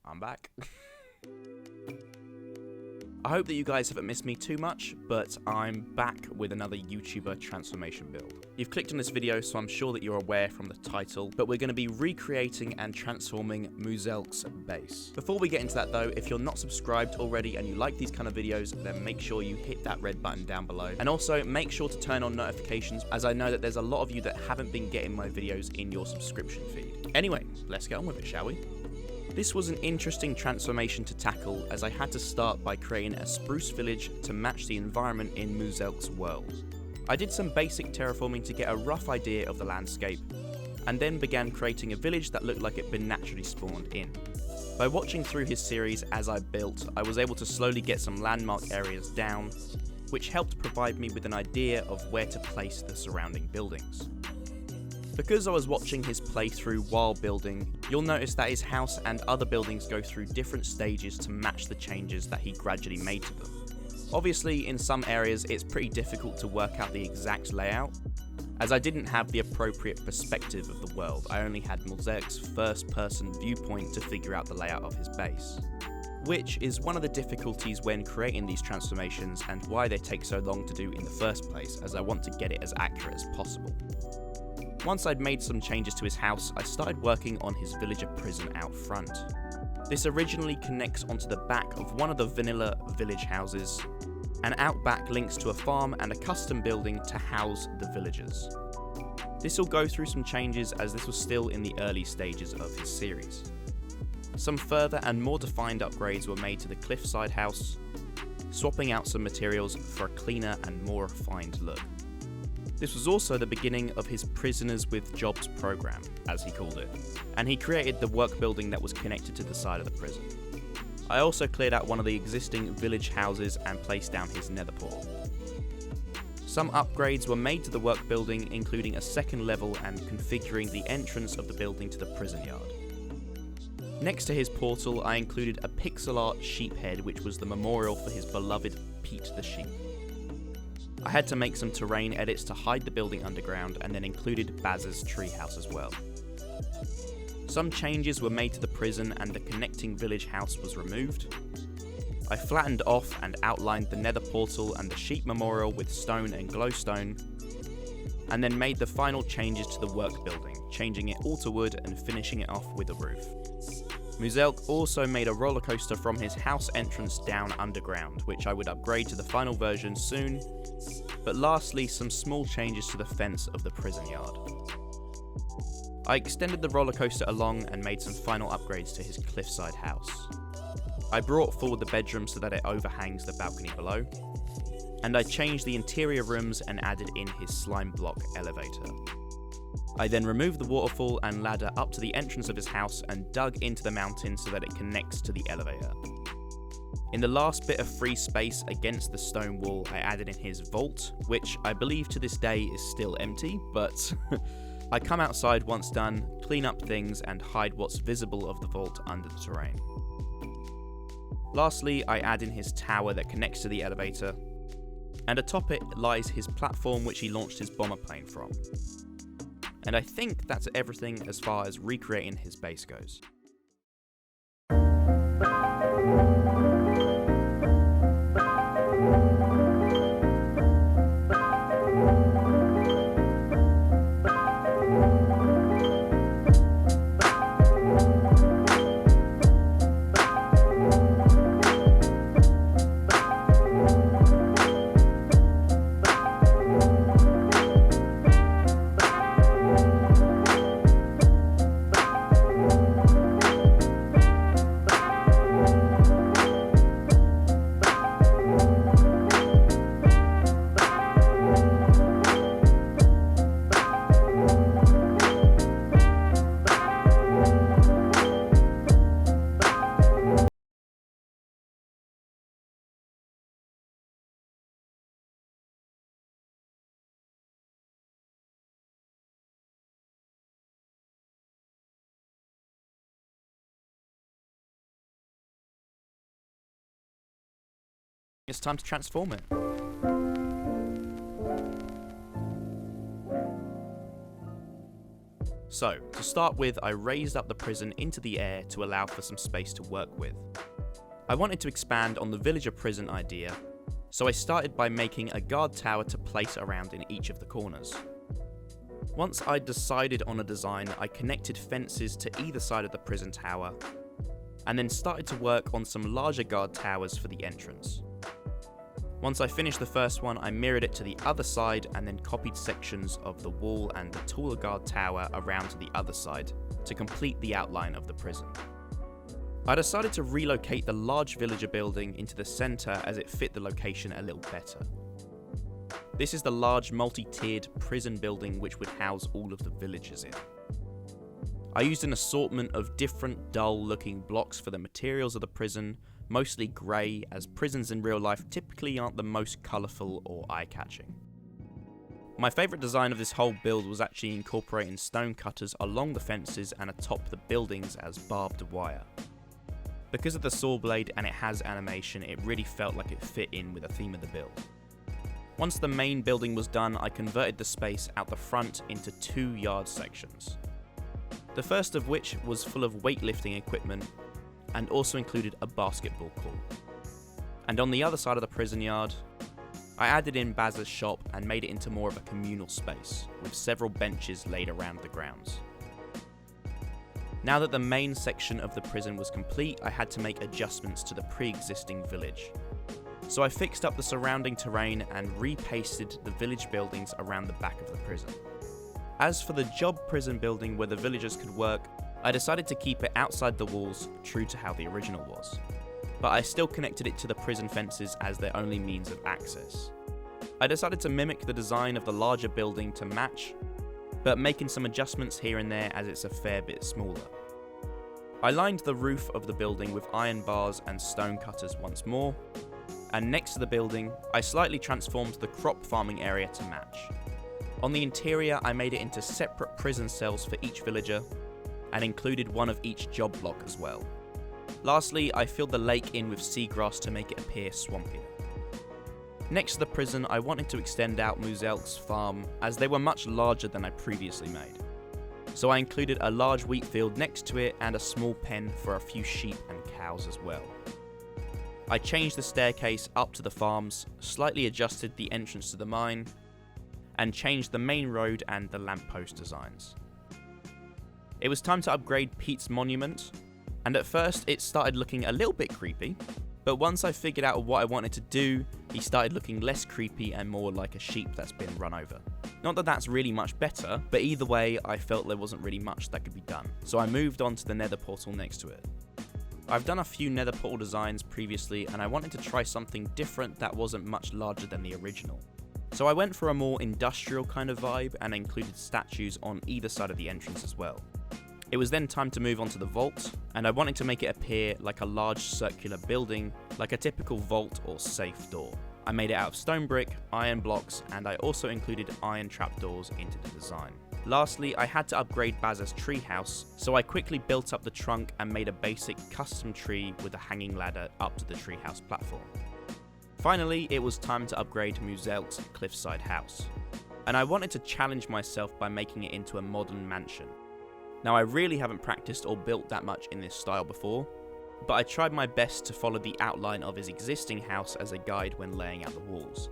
I'm back. I hope that you guys haven't missed me too much, but I'm back with another YouTuber transformation build. You've clicked on this video, so I'm sure that you're aware from the title, but we're going to be recreating and transforming Muselk's base. Before we get into that though, if you're not subscribed already and you like these kind of videos, then make sure you hit that red button down below. And also make sure to turn on notifications, as I know that there's a lot of you that haven't been getting my videos in your subscription feed. Anyway, let's get on with it, shall we? This was an interesting transformation to tackle, as I had to start by creating a spruce village to match the environment in Muselk's world. I did some basic terraforming to get a rough idea of the landscape, and then began creating a village that looked like it'd been naturally spawned in. By watching through his series as I built, I was able to slowly get some landmark areas down, which helped provide me with an idea of where to place the surrounding buildings. Because I was watching his playthrough while building, you'll notice that his house and other buildings go through different stages to match the changes that he gradually made to them. Obviously, in some areas it's pretty difficult to work out the exact layout, as I didn't have the appropriate perspective of the world. I only had Muselk's first-person viewpoint to figure out the layout of his base, which is one of the difficulties when creating these transformations and why they take so long to do in the first place, as I want to get it as accurate as possible. Once I'd made some changes to his house, I started working on his villager prison out front. This originally connects onto the back of one of the vanilla village houses, and out back links to a farm and a custom building to house the villagers. This will go through some changes, as this was still in the early stages of his series. Some further and more defined upgrades were made to the cliffside house, swapping out some materials for a cleaner and more refined look. This was also the beginning of his Prisoners with Jobs program, as he called it, and he created the work building that was connected to the side of the prison. I also cleared out one of the existing village houses and placed down his nether portal. Some upgrades were made to the work building, including a second level and configuring the entrance of the building to the prison yard. Next to his portal, I included a pixel art sheep head, which was the memorial for his beloved Pete the sheep. I had to make some terrain edits to hide the building underground, and then included Baz's treehouse as well. Some changes were made to the prison and the connecting village house was removed. I flattened off and outlined the nether portal and the sheep memorial with stone and glowstone, and then made the final changes to the work building, changing it all to wood and finishing it off with a roof. Muselk also made a roller coaster from his house entrance down underground, which I would upgrade to the final version soon, but lastly some small changes to the fence of the prison yard. I extended the roller coaster along and made some final upgrades to his cliffside house. I brought forward the bedroom so that it overhangs the balcony below, and I changed the interior rooms and added in his slime block elevator. I then removed the waterfall and ladder up to the entrance of his house and dug into the mountain so that it connects to the elevator. In the last bit of free space against the stone wall, I added in his vault, which I believe to this day is still empty, but I come outside once done, clean up things and hide what's visible of the vault under the terrain. Lastly, I add in his tower that connects to the elevator, and atop it lies his platform which he launched his bomber plane from. And I think that's everything as far as recreating his base goes. It's time to transform it. So, to start with, I raised up the prison into the air to allow for some space to work with. I wanted to expand on the villager prison idea, so I started by making a guard tower to place around in each of the corners. Once I'd decided on a design, I connected fences to either side of the prison tower, and then started to work on some larger guard towers for the entrance. Once I finished the first one, I mirrored it to the other side and then copied sections of the wall and the taller guard tower around to the other side to complete the outline of the prison. I decided to relocate the large villager building into the centre as it fit the location a little better. This is the large multi-tiered prison building which would house all of the villagers in. I used an assortment of different dull looking blocks for the materials of the prison, mostly grey, as prisons in real life typically aren't the most colourful or eye-catching. My favourite design of this whole build was actually incorporating stone cutters along the fences and atop the buildings as barbed wire. Because of the saw blade and it has animation, it really felt like it fit in with the theme of the build. Once the main building was done, I converted the space out the front into 2 yard sections. The first of which was full of weightlifting equipment and also included a basketball court. And on the other side of the prison yard, I added in Baz's shop and made it into more of a communal space, with several benches laid around the grounds. Now that the main section of the prison was complete, I had to make adjustments to the pre-existing village. So I fixed up the surrounding terrain and repasted the village buildings around the back of the prison. As for the job prison building where the villagers could work, I decided to keep it outside the walls, true to how the original was. But I still connected it to the prison fences as their only means of access. I decided to mimic the design of the larger building to match, but making some adjustments here and there as it's a fair bit smaller. I lined the roof of the building with iron bars and stone cutters once more, and next to the building, I slightly transformed the crop farming area to match. On the interior, I made it into separate prison cells for each villager, and included one of each job block as well. Lastly, I filled the lake in with seagrass to make it appear swampier. Next to the prison, I wanted to extend out Muselk's farm as they were much larger than I previously made. So I included a large wheat field next to it and a small pen for a few sheep and cows as well. I changed the staircase up to the farms, slightly adjusted the entrance to the mine, and changed the main road and the lamppost designs. It was time to upgrade Pete's monument, and at first it started looking a little bit creepy, but once I figured out what I wanted to do, he started looking less creepy and more like a sheep that's been run over. Not that that's really much better, but either way I felt there wasn't really much that could be done, so I moved on to the nether portal next to it. I've done a few nether portal designs previously and I wanted to try something different that wasn't much larger than the original. So I went for a more industrial kind of vibe and included statues on either side of the entrance as well. It was then time to move on to the vault, and I wanted to make it appear like a large circular building, like a typical vault or safe door. I made it out of stone brick, iron blocks, and I also included iron trapdoors into the design. Lastly, I had to upgrade Baz's treehouse, so I quickly built up the trunk and made a basic custom tree with a hanging ladder up to the treehouse platform. Finally, it was time to upgrade Muselk's cliffside house, and I wanted to challenge myself by making it into a modern mansion. Now, I really haven't practiced or built that much in this style before, but I tried my best to follow the outline of his existing house as a guide when laying out the walls.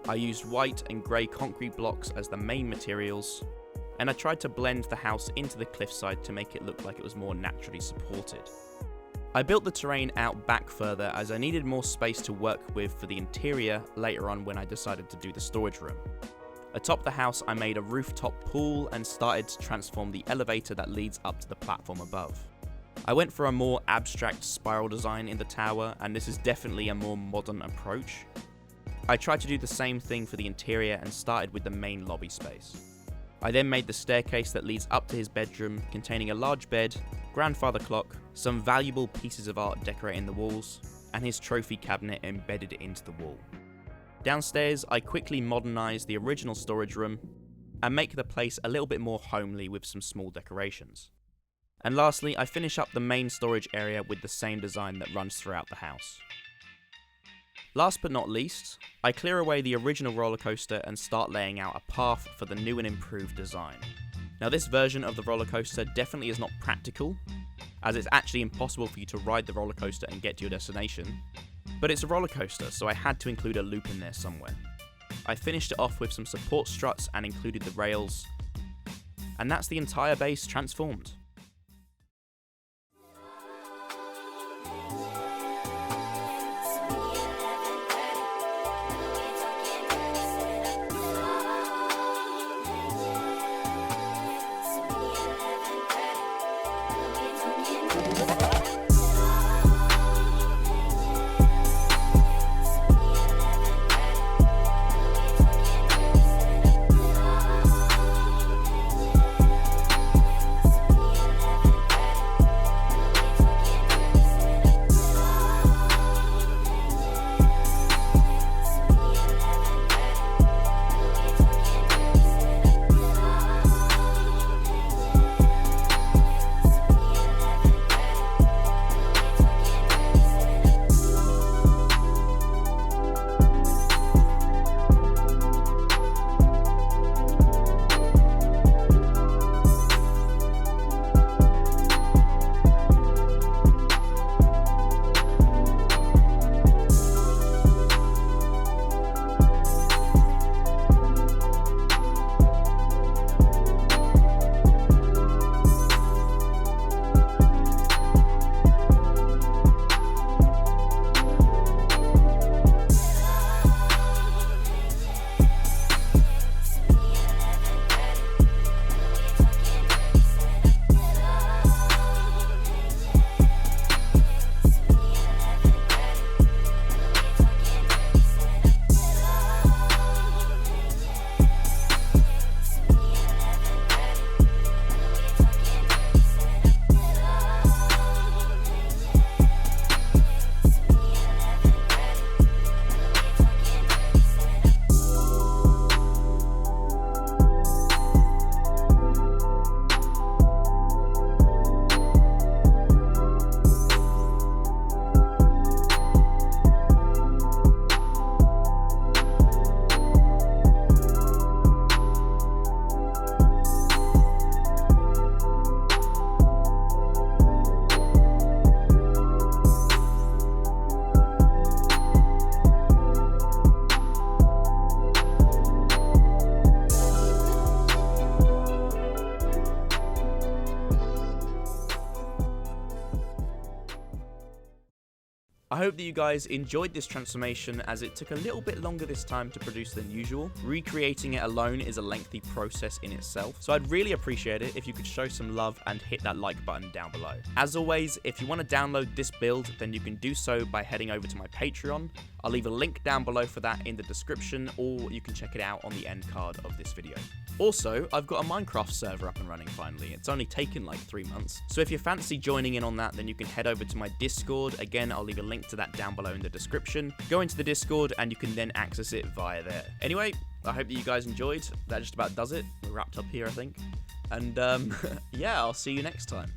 I used white and grey concrete blocks as the main materials, and I tried to blend the house into the cliffside to make it look like it was more naturally supported. I built the terrain out back further as I needed more space to work with for the interior later on when I decided to do the storage room. Atop the house, I made a rooftop pool and started to transform the elevator that leads up to the platform above. I went for a more abstract spiral design in the tower, and this is definitely a more modern approach. I tried to do the same thing for the interior and started with the main lobby space. I then made the staircase that leads up to his bedroom, containing a large bed, grandfather clock, some valuable pieces of art decorating the walls, and his trophy cabinet embedded into the wall. Downstairs, I quickly modernised the original storage room and make the place a little bit more homely with some small decorations. And lastly, I finish up the main storage area with the same design that runs throughout the house. Last but not least, I clear away the original roller coaster and start laying out a path for the new and improved design. Now this version of the roller coaster definitely is not practical, as it's actually impossible for you to ride the roller coaster and get to your destination. But it's a roller coaster, so I had to include a loop in there somewhere. I finished it off with some support struts and included the rails, and that's the entire base transformed. I hope that you guys enjoyed this transformation, as it took a little bit longer this time to produce than usual. Recreating it alone is a lengthy process in itself, so I'd really appreciate it if you could show some love and hit that like button down below. As always, if you want to download this build, then you can do so by heading over to my Patreon. I'll leave a link down below for that in the description, or you can check it out on the end card of this video. Also, I've got a Minecraft server up and running finally. It's only taken like 3 months. So if you fancy joining in on that, then you can head over to my Discord. Again, I'll leave a link to that down below in the description. Go into the Discord and you can then access it via there. Anyway, I hope that you guys enjoyed. That just about does it. We're wrapped up here, I think. And yeah, I'll see you next time.